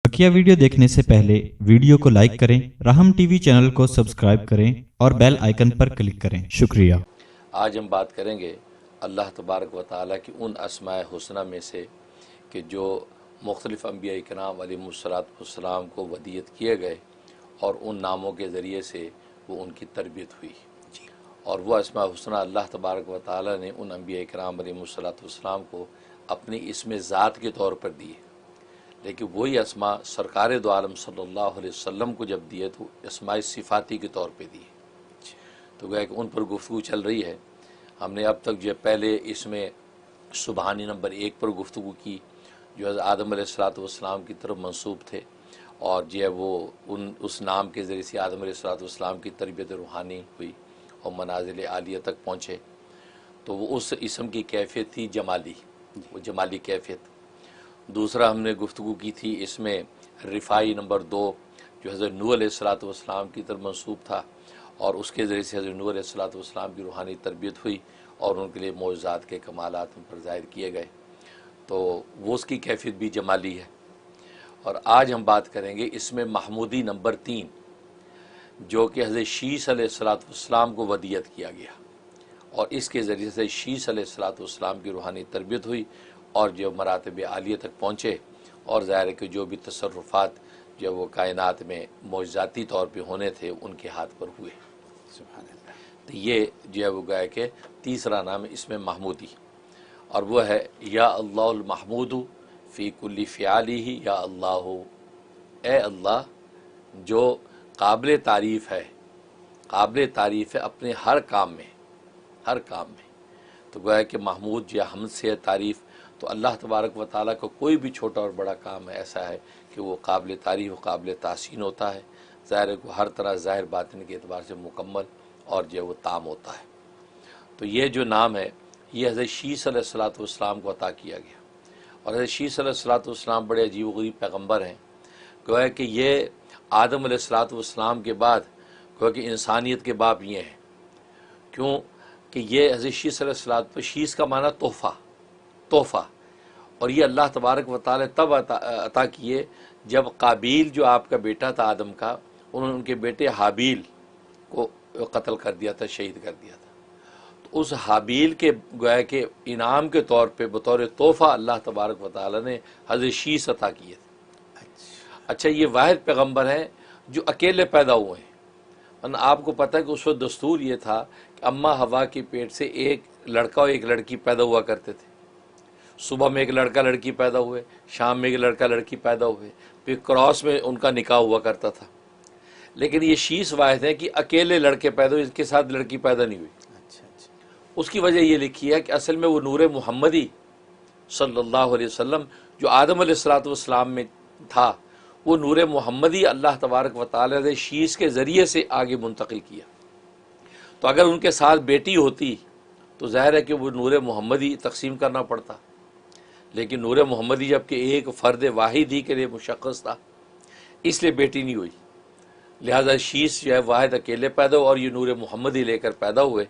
बकिया video देखने से पहले वीडियो को लाइक करें, राहम टीवी चैनल को सब्सक्राइब करें और बेल आइकन पर क्लिक करें। शुक्रिया। आज हम बात करेंगे अल्लाह तबारक व ताला की उन अस्माए हुस्ना में से कि जो मुख्तलिफ़ अम्बिया इकराम अलैहिस्सलाम को वदियत किए गए और उन नामों के ज़रिए से वो उनकी तरबियत हुई और वह अस्माए हुस्ना अल्लाह तबारक व ताला ने उन अम्बिया इकराम अलैहिस्सलाम को अपनी इसमें ज़ात के तौर पर दिए, लेकिन वही अस्मा सरकार दो आलम सल्लल्लाहु अलैहि वसल्लम को जब दिए तो अस्माए सिफ़ाती के तौर पे दिए। तो गया कि उन पर गुफ्तगू चल रही है। हमने अब तक जो पहले इसमें सुबहानी नंबर 1 पर गुफ्तगू की, जो है आदम अलैहिस्सलाम की तरफ मंसूब थे और जो है वो उस नाम के ज़रिए से आदम अलैहिस्सलाम की तरबियत रूहानी हुई और मनाजिल आलिया तक पहुँचे। तो वो उस इसम की कैफियत थी जमाली, वो जमाली कैफियत। दूसरा हमने गुफ्तगू की थी इसमें रिफ़ाई नंबर 2 जो हज़रत नूह अलैहिस्सलाम की तरफ मंसूब था और उसके ज़रिए से हज़रत नूह अलैहिस्सलाम की रूहानी तरबियत हुई और उनके लिए मौजज़ात के कमालात उन पर ज़ाहिर किए गए। तो वो उसकी कैफियत भी जमाली है। और आज हम बात करेंगे इसमें महमूदी नंबर 3 जो कि हज़रत शीस अलैहिस्सलाम को वदियत किया गया और इसके ज़रिए से शीस अलैहिस्सलाम की रूहानी तरबियत हुई और जो मरातब आलिया तक पहुँचे और ज़ाहिर है कि जो भी तसर्रुफ़ात जो वो कायनात में मौजज़ाती तौर पे होने थे उनके हाथ पर हुए। तो ये जो है वो गया कि तीसरा नाम इसमें महमूदी और वह है या अल्लाहुल महमूदु फ़ी कुल्ली फ़ियालिही या अल्लाह, ए अल्लाह जो काबिल तारीफ़ है, काबिल तारीफ़ है अपने हर काम में, हर काम में। तो गोया कि महमूद या हमद से तारीफ़, तो अल्लाह तबारक व ताला को कोई भी छोटा और बड़ा काम ऐसा है कि वो काबिल तारीफ़ काबिल तासीन होता है। ज़ाहिर को हर तरह ज़ाहिर बातिन के एतबार से मुकम्मल और जो वो ताम होता है। तो ये जो नाम है ये हज़रत शीस अलैहिस्सलाम को अता किया गया और हज़रत शीस अलैहिस्सलाम बड़े अजीब व गरीब पैगम्बर हैं। गोया कि ये आदम अलैहिस्सलाम के बाद गोया कि इंसानियत के बाप ये हैं। क्यों कि ये हज़रत शीस अलैहिस्सलाम पर शीस का माना तोहफ़ा, तोहफ़ा, और ये अल्लाह तबारक व ताला तब अता किए जब काबील जो आपका बेटा था आदम का, उन्होंने उनके बेटे हाबील को कत्ल कर दिया था, शहीद कर दिया था। तो उस हाबील के गोया के इनाम के तौर पे बतौर तोहफ़ा अल्लाह तबारक व ताला ने हज़रत शीस अता किए थे। अच्छा, ये वाहिद पैगम्बर हैं जो अकेले पैदा हुए हैं। वरना आपको पता है कि उस वक्त दस्तूर ये था कि अम्मा हवा के पेट से एक लड़का और एक लड़की पैदा हुआ करते थे। सुबह में एक लड़का लड़की पैदा हुए, शाम में एक लड़का लड़की पैदा हुए, फिर क्रॉस में उनका निकाह हुआ करता था। लेकिन ये शीस वाहिद है कि अकेले लड़के पैदा हुए, इसके साथ लड़की पैदा नहीं हुई। उसकी वजह ये लिखी है कि असल में वो नूर मुहम्मदी सल्लल्लाहु अलैहि वसल्लम जो आदम अलैहिस्सलाम में था, वो नूर मुहम्मदी अल्लाह तबारक व तआला ने शीस के ज़रिए से आगे मुंतकिल किया। तो अगर उनके साथ बेटी होती तो ज़ाहिर है कि वो नूर मुहम्मदी तकसीम करना पड़ता, लेकिन नूर मुहम्मदी जबकि एक फ़र्द वाहिद ही के लिए मुशख्खस था, इसलिए बेटी नहीं हुई। लिहाजा शीस जो है वाहिद अकेले पैदा हुआ और ये नूर मुहम्मदी लेकर पैदा हुए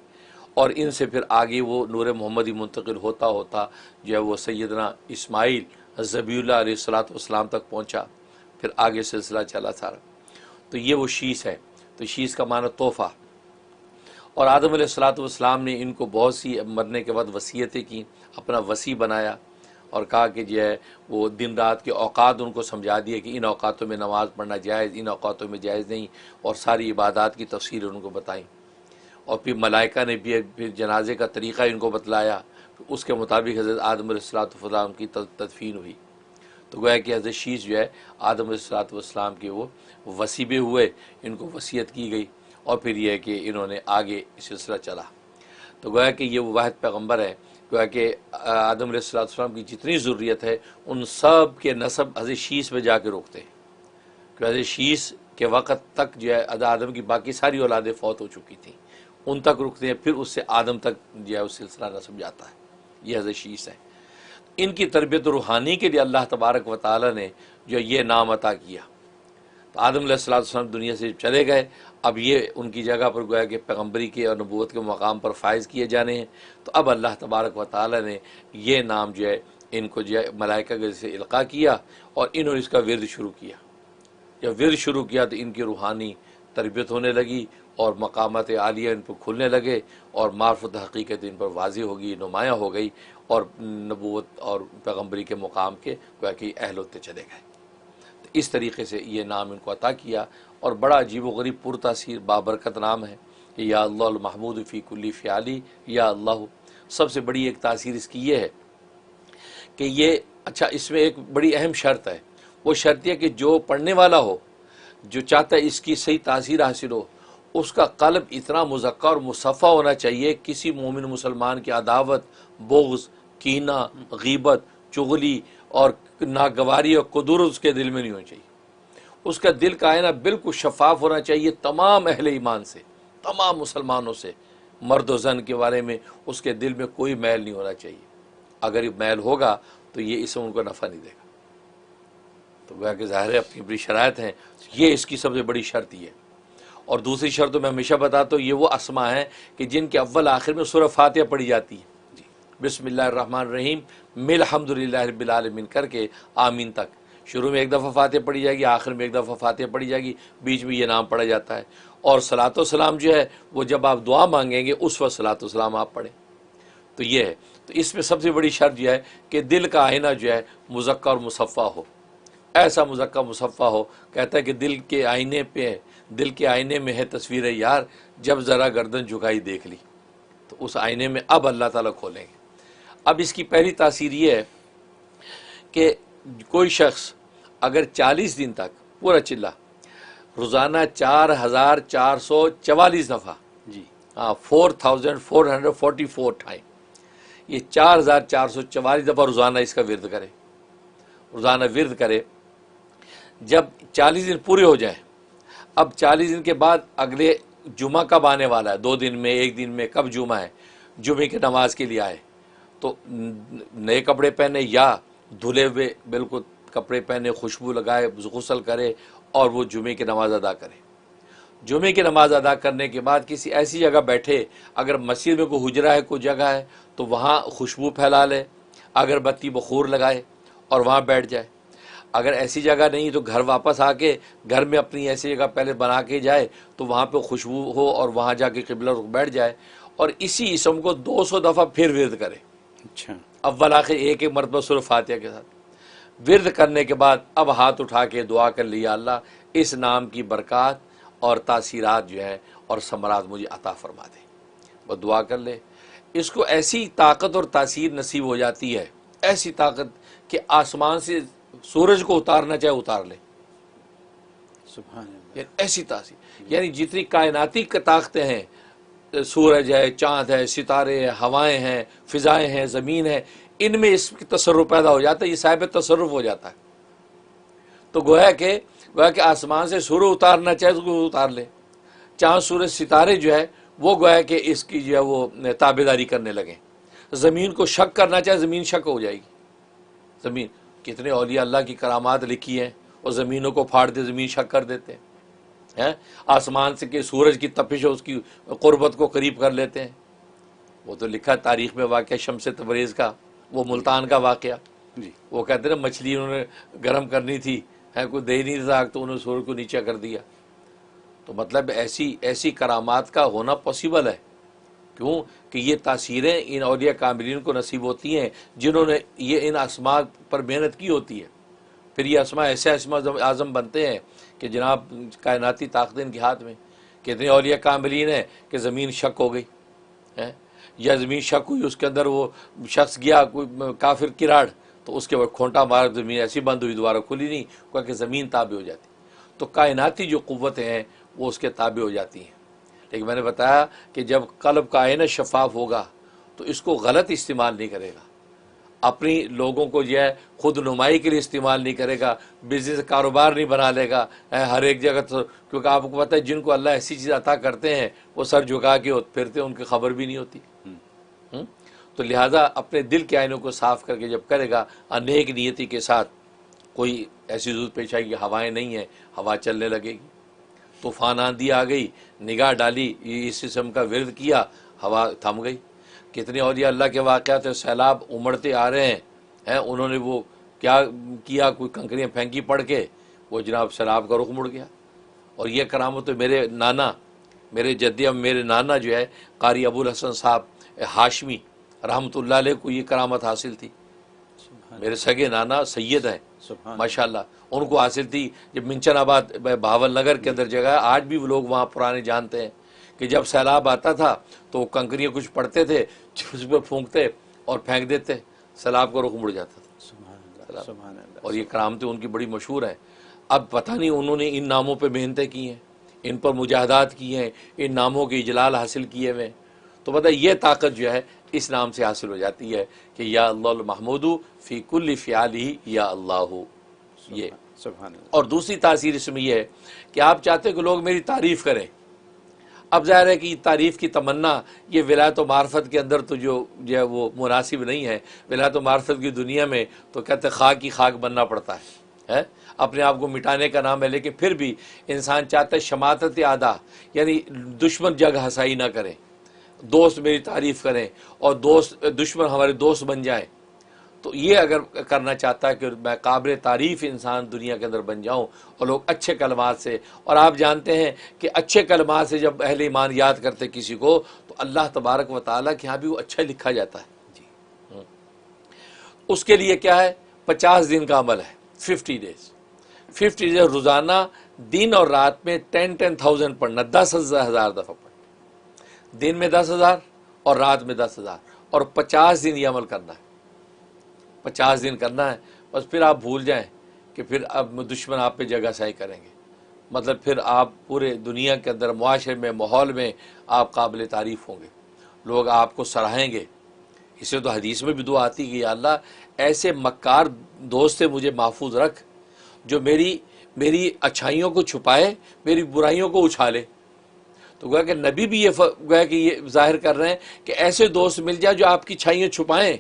और इनसे फिर आगे वो नूर मुहम्मदी मुंतकिल होता होता जो है वो सैयदना इस्माइल ज़बीउल्लाह अलैहिस्सलाम तक पहुँचा, फिर आगे सिलसिला चला सारा। तो ये वो शीस है। तो शीस का माना तोहफ़ा। और आदम अलैहिस्सलाम ने इनको बहुत सी मरने के बाद वसीयतें की, अपना वसी बनाया और कहा कि जो है वो दिन रात के औकात उनको समझा दिए कि इन औकातों में नमाज़ पढ़ना जायज़, इन औकातों में जायज़ नहीं, और सारी इबादत की तफसील उनको बताई। और फिर मलाइका ने भी फिर जनाजे का तरीक़ा इनको बतलाया, उसके मुताबिक हज़रत आदम अलैहिस्सलाम की तदफीन हुई। तो गोया कि हज़रत शीस जो है आदम अलैहिस्सलाम के वो वसीबे हुए, इनको वसीयत की गई और फिर यह है कि इन्होंने आगे सिलसिला चला। तो गोया कि ये वो वाहिद पैगम्बर है, गोया कि आदम अलैहिस्सलाम की जितनी ज़ुर्रियत है उन सब के नसब हज़रत शीस में जाके रोकते हैं। क्योंकि हज़रत शीस के वक़्त तक जो है आदम की बाकी सारी औलादें फ़ौत हो चुकी थी, उन तक रुकते हैं, फिर उससे आदम तक जो है उस सिलसिला नसब जाता है। ये हज़रत शीस है। इनकी तरबियत रूहानी के लिए अल्लाह तबारक व ताला ने जो ये नाम अता किया। तो आदम अलैहिस्सलाम दुनिया से चले गए, अब ये उनकी जगह पर गोया कि पैगम्बरी के और नबूवत के मकाम पर फ़ाइज़ किए जाने हैं। तो अब अल्लाह तबारक व ताला ने ये नाम जो है इनको जो है मलाइका के से इल्का किया और इन्होंने इसका विरद शुरू किया। जब विरद शुरू किया तो इनकी रूहानी तरबियत होने लगी और मकामात आलिया इन पर खुलने लगे और मार्फत हकीकत इन पर वाज़ी होगी, नुमायाँ हो गई और नबूवत और पैगम्बरी के मुकाम के गोया कि अहल होते चले गए। तो इस तरीके से ये नाम इनको अता किया और बड़ा अजीब व गरीब पुरतासीर बाबरकत नाम है कि या अल्लाह महमूद फ़ी कुल्ली फ़ियाली या अल्लाह। सबसे बड़ी एक तासीर इसकी ये है कि ये अच्छा इसमें एक बड़ी अहम शर्त है, वो शर्त यह कि जो पढ़ने वाला हो, जो चाहता है इसकी सही तासीर हासिल हो, उसका कल्ब इतना मुज़क्का और मुसफ़ा होना चाहिए, किसी मोमिन मुसलमान की अदावत, बुग़्ज़, कीना, गीबत, चुगली और नागवारी और कुदूर उसके दिल में नहीं होनी चाहिए। उसका दिल का आईना बिल्कुल शफाफ होना चाहिए तमाम अहले ईमान से, तमाम मुसलमानों से, मर्द व ज़न के बारे में उसके दिल में कोई मैल नहीं होना चाहिए। अगर ये मैल होगा तो ये इसमें उनको नफ़ा नहीं देगा। तो गोया कि ज़ाहिर है अपनी बड़ी शराइत हैं, ये इसकी सबसे बड़ी शर्त ये। और दूसरी शर्त तो मैं हमेशा बताता हूँ, ये वो अस्मा हैं कि जिनके अव्वल आखिर में सूरह फातिहा पढ़ी जाती है जी, बिस्मिल्लाहिर्रहमानिर्रहीम मिल हम्दुलिल्लाहि रब्बिल आलमीन करके आमीन तक। शुरू में एक दफ़ा फातिहा पढ़ी जाएगी, आखिर में एक दफ़ा फातिहा पढ़ी जाएगी, बीच में ये नाम पढ़ा जाता है। और सलातो सलाम जो है वो जब आप दुआ मांगेंगे उस वक्त सलातो सलाम आप पढ़ें। तो ये है, तो इसमें सबसे बड़ी शर्त जो है कि दिल का आईना जो है मुज़क्का और मुसफ़ा हो, ऐसा मुज़क्का मुसफ़ा हो। कहता है कि दिल के आईने में है तस्वीर यार, जब ज़रा गर्दन झुकाई देख ली, तो उस आईने में अब अल्लाह ताला खोलेंगे। अब इसकी पहली तासीर ये है कि कोई शख्स अगर 40 दिन तक पूरा चिल्ला रोज़ाना 4444 दफ़ा जी, हाँ 4444 टाइम, ये 4444 दफ़ा रोज़ाना इसका विरद करे, रोज़ाना विरद करे। जब 40 दिन पूरे हो जाए, अब 40 दिन के बाद अगले जुमा कब आने वाला है, 2 दिन में, 1 दिन में, कब जुमा है, जुमे की नमाज के लिए आए तो नए कपड़े पहने या धुले हुए बिल्कुल कपड़े पहने, खुशबू लगाए, गुस्ल करे और वो जुमे की नमाज़ अदा करे। जुमे की नमाज़ अदा करने के बाद किसी ऐसी जगह बैठे, अगर मस्जिद में कोई हुजरा है, कोई जगह है तो वहाँ खुशबू फैला ले, अगरबत्ती बखूर लगाए और वहाँ बैठ जाए। अगर ऐसी जगह नहीं तो घर वापस आके घर में अपनी ऐसी जगह पहले बना के जाए तो वहाँ पे खुशबू हो और वहाँ जाके क़िबला रुख बैठ जाए और इसी इसम को 200 दफ़ा फिर विरद करे। अच्छा, अव्वल आखिर एक एक मरतबा सूरह फातिहा के साथ विरद करने के बाद अब हाथ उठा के दुआ कर लिया, अल्लाह इस नाम की बरक़ात और तासीरात जो है और समरात मुझे अता फरमा दे। वो दुआ कर ले, इसको ऐसी ताकत और तासीर नसीब हो जाती है, ऐसी ताकत कि आसमान से सूरज को उतारना चाहे उतार ले। सुभान अल्लाह, ऐसी तासीर, यानी जितनी कायनाती ताकतें हैं, सूरज है, चाँद है, सितारे हैं, हवाएं हैं, फ़िज़ाएँ हैं, ज़मीन है, इनमें इसकी तसर्रुफ़ पैदा हो जाता है, ये साहिब तसर्रुफ़ हो जाता है। तो गोया कि आसमान से सूरज उतारना चाहे तो उतार ले, चाँद सूरज सितारे जो है वो गोया कि इसकी जो है वो ताबेदारी करने लगे। ज़मीन को शक करना चाहे ज़मीन शक हो जाएगी। ज़मीन, कितने औलिया अल्लाह की करामात लिखी हैं और ज़मीनों को फाड़ दे ज़मीन शक कर देते हैं। आसमान से कि सूरज की तपिश है उसकी क़ुर्बत को करीब कर लेते हैं। वो तो लिखा तारीख़ में वाक़या शम्स तबरेज़ का, वो मुल्तान का वाक़या जी। वो कहते हैं ना मछली उन्होंने गर्म करनी थी, है कोई दे नहीं था तो उन्होंने सूरज को नीचे कर दिया। तो मतलब ऐसी करामात का होना पॉसिबल है। क्यों कि ये तासीरें इन औलिया कामिलीन को नसीब होती हैं जिन्होंने ये इन अस्मा पर मेहनत की होती है। फिर ये अस्मा ऐसे अस्मा आज़म बनते हैं कि जनाब कायनाती ताकतें इनके हाथ में। कितने औलिया कामिलीन हैं कि ज़मीन शक हो गई है, या ज़मीन शक हुई, उसके अंदर वो शख्स गया कोई काफिर किराड़, तो उसके बाद खोंटा मारा, ज़मीन ऐसी बंद हुई, दोबारा खुली नहीं, क्योंकि ज़मीन ताबे हो जाती। तो कायनाती जो क़ुव्वतें हैं वो उसके ताबे हो जाती हैं। लेकिन मैंने बताया कि जब कल्ब का आईना शफाफ होगा तो इसको गलत इस्तेमाल नहीं करेगा, अपनी लोगों को जो है खुद नुमाई के लिए इस्तेमाल नहीं करेगा, बिजनेस कारोबार नहीं बना लेगा हर एक जगह। तो क्योंकि आपको पता है जिनको अल्लाह ऐसी चीज़ अता करते हैं वो सर झुका के फिरते हैं, उनकी खबर भी नहीं होती। तो लिहाजा अपने दिल के आईनों को साफ़ करके जब करेगा अनेक नियति के साथ, कोई ऐसी ज़रूरत पेश आएगी हवाएँ नहीं हैं, हवा चलने लगेगी, तूफ़ान आंधी आ गई, निगाह डाली, इस किस्म का विरद किया, हवा थम गई। कितने औलिया अल्लाह के वाक़यात, सैलाब उमड़ते आ रहे हैं, उन्होंने वो क्या किया, कोई कंकरियाँ फेंकी पड़ के, वो जनाब शराब का रुख मुड़ गया। और ये करामत तो मेरे नाना, मेरे जद्दी, अब मेरे नाना जो है कारी अबुल हसन साहब हाशमी रहमतुल्लाह अलैह को ये करामत हासिल थी। मेरे सगे नाना सैयद हैं माशाल्लाह, उनको हासिल थी। जब मिंचनाबाद भावल नगर के अंदर जगह है, आज भी वो लोग वहाँ पुराने जानते हैं कि जब सैलाब आता था तो कंकरियाँ कुछ पड़ते थे, उस पर फूंकते और फेंक देते, सैलाब का रुख मुड़ जाता था। और ये करामतें उनकी बड़ी मशहूर हैं। अब पता नहीं उन्होंने इन नामों पे मेहनतें की हैं, इन पर मुजाहदात की हैं, इन नामों के इजलाल हासिल किए हुए, तो पता ये ताकत जो है इस नाम से हासिल हो जाती है कि या अल्लाह महमूदू फ़ी कुल्ली फ़ियालिही या अल्लाहु। ये और दूसरी तासीर इसमें यह है कि आप चाहते हो कि लोग मेरी तारीफ़ करें। अब ज़ाहिर है कि तारीफ़ की तमन्ना ये विलायत व मार्फत के अंदर तो जो है वो मुनासिब नहीं है। विलायत व मार्फत की दुनिया में तो कहते खाक ही खाक बनना पड़ता है, अपने आप को मिटाने का नाम है। लेकिन फिर भी इंसान चाहता है शमातत आदा, यानी दुश्मन जग हसाई ना करें, दोस्त मेरी तारीफ़ करें और दुश्मन हमारे दोस्त बन जाए। तो ये अगर करना चाहता है कि मैं काबिल तारीफ़ इंसान दुनिया के अंदर बन जाऊं और लोग अच्छे कलमात से, और आप जानते हैं कि अच्छे कलमात से जब अहले ईमान याद करते किसी को तो अल्लाह तबारक व तआला के यहाँ भी वो अच्छा लिखा जाता है जी। उसके लिए क्या है, 50 दिन का अमल है, 50 डेज रोज़ाना दिन और रात में 10,000 पढ़ना, 10,000 दफ़ा पढ़ना, दिन में 10,000 और रात में 10,000, और 50 दिन ये अमल करना है। 50 दिन करना है, बस फिर आप भूल जाएं कि फिर अब दुश्मन आप पे जगहसाई करेंगे। मतलब फिर आप पूरे दुनिया के अंदर मुआशरे में, माहौल में आप काबिल तारीफ़ होंगे, लोग आपको सराहेंगे। इससे तो हदीस में भी दुआ आती है कि या अल्लाह ऐसे मक्कार दोस्त से मुझे महफूज रख जो मेरी अच्छाइयों को छुपाए, मेरी बुराइयों को उछाले। तो गोया कि नबी भी गोया कि ये जाहिर कर रहे हैं कि ऐसे दोस्त मिल जाए जो आपकी अच्छाइयाँ छुपाएं,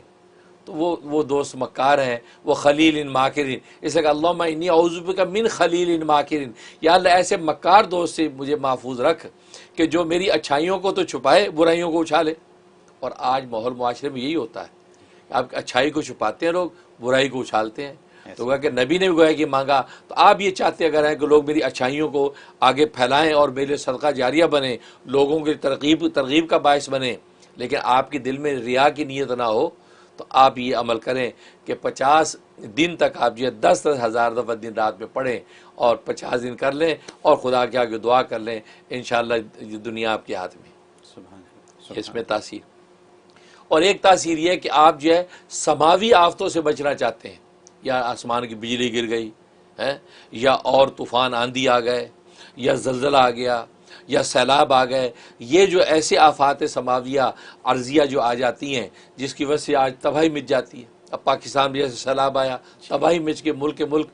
तो वो दोस्त मक्कार हैं, वो खलील इन माकिरिन। इसलिए अल्लाहुम्मा इन्नी औज़ु बिका मिन खलील इन माकिरिन, या अल्लाह ऐसे मक्कार दोस्त से मुझे महफूज रख कि जो मेरी अच्छाइयों को तो छुपाए, बुराइयों को उछाले। और आज माहौल मुआशरे में यही होता है, आप अच्छाई को छुपाते हैं लोग, बुराई को उछालते हैं। तो गोया कि नबी ने भी गोया कि मांगा, तो आप ये चाहते अगर हैं कि लोग मेरी अच्छाइयों को आगे फैलाएँ और मेरे सदका जारिया बने, लोगों की तरगीब का बायस बने, लेकिन आपके दिल में रिया की नीयत ना हो, तो आप ये अमल करें कि 50 दिन तक आप जो 10,000 दफ़ा दिन रात में पढ़ें और 50 दिन कर लें और खुदा के आगे दुआ कर लें, इंशाअल्लाह ये दुनिया आपके हाथ में। इसमें तासीर, और एक तासीर ये है कि आप जो है समावी आफतों से बचना चाहते हैं, या आसमान की बिजली गिर गई है, या और तूफ़ान आंधी आ गए, या जल्ज़ला आ गया, या सैलाब आ गए, ये जो ऐसे आफात समाविया अर्जिया जो आ जाती हैं जिसकी वजह से आज तबाही मिट जाती है। अब पाकिस्तान में जैसे सैलाब आया, तबाही मिट के मुल्क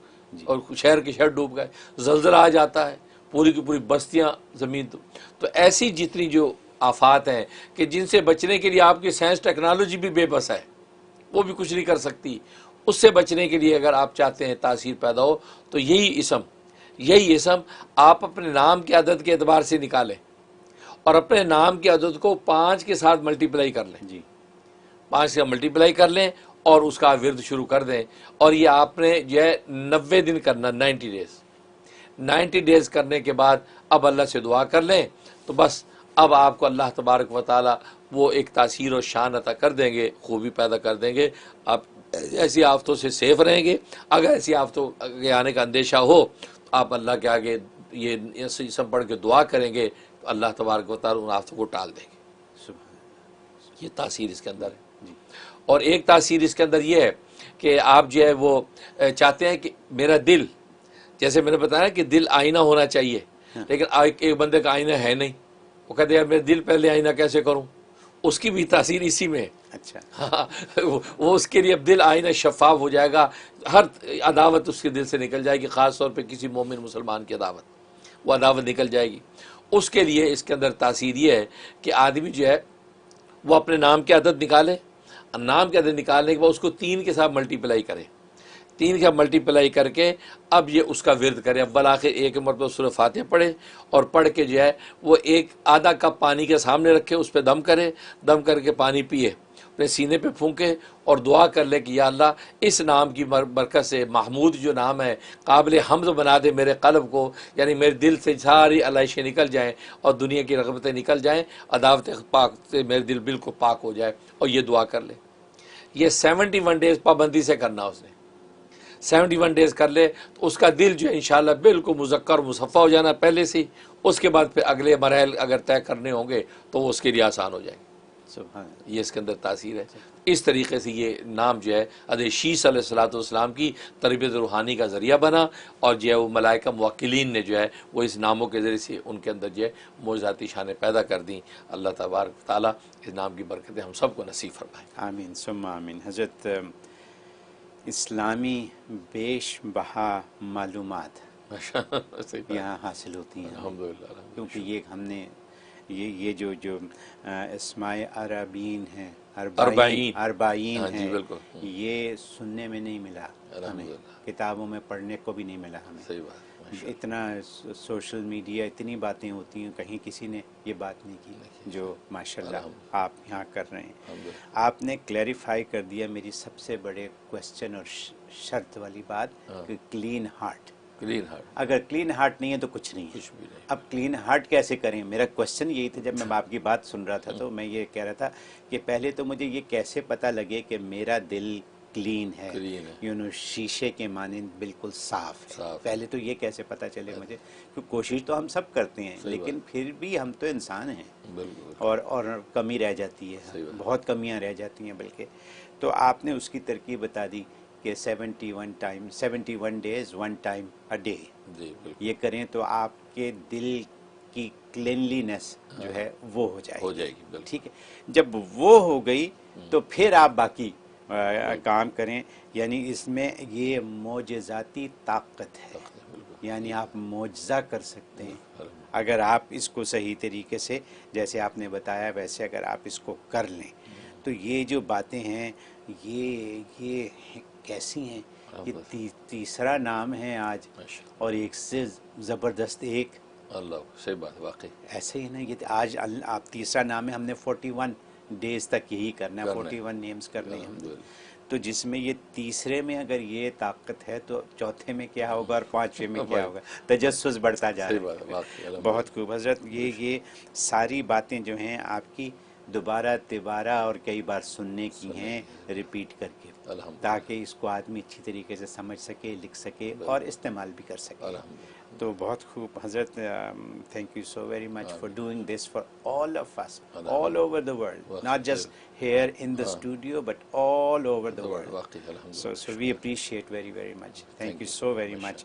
और शहर के शहर डूब गए, जल्ज़ला आ जाता है, पूरी की पूरी बस्तियाँ ज़मीन। तो ऐसी जितनी जो आफात हैं कि जिनसे बचने के लिए आपकी साइंस टेक्नोलॉजी भी बेबस है, वो भी कुछ नहीं कर सकती। उससे बचने के लिए अगर आप चाहते हैं तासीर पैदा हो, तो यही इसम आप अपने नाम के अदद के एतबार से निकालें और अपने नाम के अदद को 5 के साथ मल्टीप्लाई कर लें जी। 5 से मल्टीप्लाई कर लें और उसका विर्द शुरू कर दें। और ये आपने जो है 90 दिन करना, 90 डेज़ करने के बाद अब अल्लाह से दुआ कर लें, तो बस अब आपको अल्लाह तबारक व तआला वो एक तासीर और शान अता कर देंगे, खूबी पैदा कर देंगे। आप ऐसी आफतों से सेफ रहेंगे। अगर ऐसी आफतों के आने का अंदेशा हो तो आप अल्लाह के आगे ये सब पढ़ के दुआ करेंगे, तो अल्लाह तबारक व तआला उन आफतों को टाल देंगे। ये तासीर इसके अंदर है। और एक तासीर इसके अंदर ये है कि आप जो है वो चाहते हैं कि मेरा दिल, जैसे मैंने बताया कि दिल आईना होना चाहिए, लेकिन एक बंदे का आईना है नहीं, वो कहते यार मेरा दिल पहले आईना कैसे करूं, उसकी भी तासीर इसी में है। अच्छा हाँ, वो उसके लिए अब दिल आईना शफाफ हो जाएगा, हर अदावत उसके दिल से निकल जाएगी, ख़ास तौर पे किसी मोमिन मुसलमान की अदावत, वो अदावत निकल जाएगी। उसके लिए इसके अंदर तासीर ये है कि आदमी जो है वो अपने नाम के अदद निकाले, नाम के अदद निकालने के बाद उसको 3 के साथ मल्टीप्लाई करे, 3 का मल्टीप्लाई करके अब ये उसका विर्द करे। अव्वल आखिर एक मरतबा सूरह फातिहा पढ़े और पढ़ के जो है वो एक आधा कप पानी के सामने रखे, उस पर दम करे, दम करके पानी पिए, अपने सीने पे फूंके और दुआ कर ले कि या अल्लाह इस नाम की बरकत से महमूद जो नाम है काबिल हम्द बना दे मेरे क़ल्ब को, यानी मेरे दिल से सारी अलाइशें निकल जाएं और दुनिया की रग़बतें निकल जाएं, अदावत पाक से मेरे दिल बिल्कुल पाक हो जाए। और ये दुआ कर ले। ये 71 डेज़ पाबंदी से करना उसने, 71 डेज़ कर ले तो उसका दिल जो है इंशाअल्लाह बिल्कुल मुज़क्कर मुसफ़ा हो जाना पहले से। उसके बाद फिर अगले मरहल अगर तय करने होंगे तो वो उसके लिए आसान हो जाएंगे। ये इसके अंदर तासीर है। इस तरीके से ये नाम जो है हज़रत शीस अलैहिस्सलाम की तरबियत रूहानी का ज़रिया बना और जो है वो मलाइका मुवक्किलीन ने जो है वो इस नामों के ज़रिए से उनके अंदर जो है मोज़ाती शानें पैदा कर दी। अल्लाह तबारक व तआला इस नाम की बरकतें हम सबको नसीब फरमाए। आमीन सुम्मा आमीन। हज़रत इस्लामी बेश बहा मालूमात यहाँ हासिल होती हैं अल्हम्दुलिल्लाह, क्योंकि ये हमने ये जो इस्माए अरबीन हैं, अरबाईन हाँ जी, है, बिल्कुल। ये सुनने में नहीं मिला हमें, अल्हम्दुलिल्लाह, किताबों में पढ़ने को भी नहीं मिला हमें। सही बात, माशाअल्लाह। इतना सोशल मीडिया इतनी बातें होती हैं, कहीं किसी ने ये बात नहीं की जो माशाल्लाह आप यहाँ कर रहे हैं। आपने क्लैरिफाई कर दिया मेरी सबसे बड़े क्वेश्चन और शर्त वाली बात कि क्लीन हार्ट। क्लीन हार्ट, अगर क्लीन हार्ट नहीं है तो कुछ नहीं है। कुछ भी नहीं। अब क्लीन हार्ट कैसे करें, मेरा क्वेश्चन यही था। जब मैं आपकी बात सुन रहा था तो मैं ये कह रहा था कि पहले तो मुझे ये कैसे पता लगे कि मेरा दिल क्लीन है, क्लीन है। यू नो शीशे के मानिंद बिल्कुल साफ है। साफ। पहले तो ये कैसे पता चले मुझे, क्योंकि कोशिश तो हम सब करते हैं लेकिन फिर भी हम तो इंसान हैं बिल्कुल, और कमी रह जाती है, सही बात। बहुत कमियां रह जाती हैं बल्कि। तो आपने उसकी तरकीब बता दी कि 71 डेज 1 टाइम अ डे जी बिल्कुल, ये करें तो आपके दिल की क्लीनलीनेस जो है वो हो हो जाएगी, बिल्कुल। ठीक है। जब वो हो गई तो फिर आप बाकी काम करें, यानी इसमें ये मोजज़ाती ताकत है, यानी आप मोजज़ा कर सकते हैं अगर आप इसको सही तरीके से जैसे आपने बताया वैसे अगर आप इसको कर लें। तो ये जो बातें हैं ये कैसी हैं, ये तीसरा नाम है आज और एक से ज़बरदस्त एक। अल्लाह, सही बात, वाकई ऐसे ही ना, ये आज आप तीसरा नाम है, हमने 41 डेज तक यही करना है, 41 नेम्स करने हैं हमने। तो जिसमें ये तीसरे में अगर ये ताकत है तो चौथे में क्या होगा और पांचवे में क्या होगा, तजस्सुस बढ़ता जा रहा है। बहुत खूब हजरत, ये सारी बातें जो हैं आपकी दोबारा तिबारा और कई बार सुनने की हैं रिपीट करके, ताकि इसको आदमी अच्छी तरीके से समझ सके, लिख सके और इस्तेमाल भी कर सके। तो बहुत खूब हजरत, thank you so very much for doing this for all of us all over the world, not just here in the studio but all over the world. So we appreciate very much. Thank you so very much.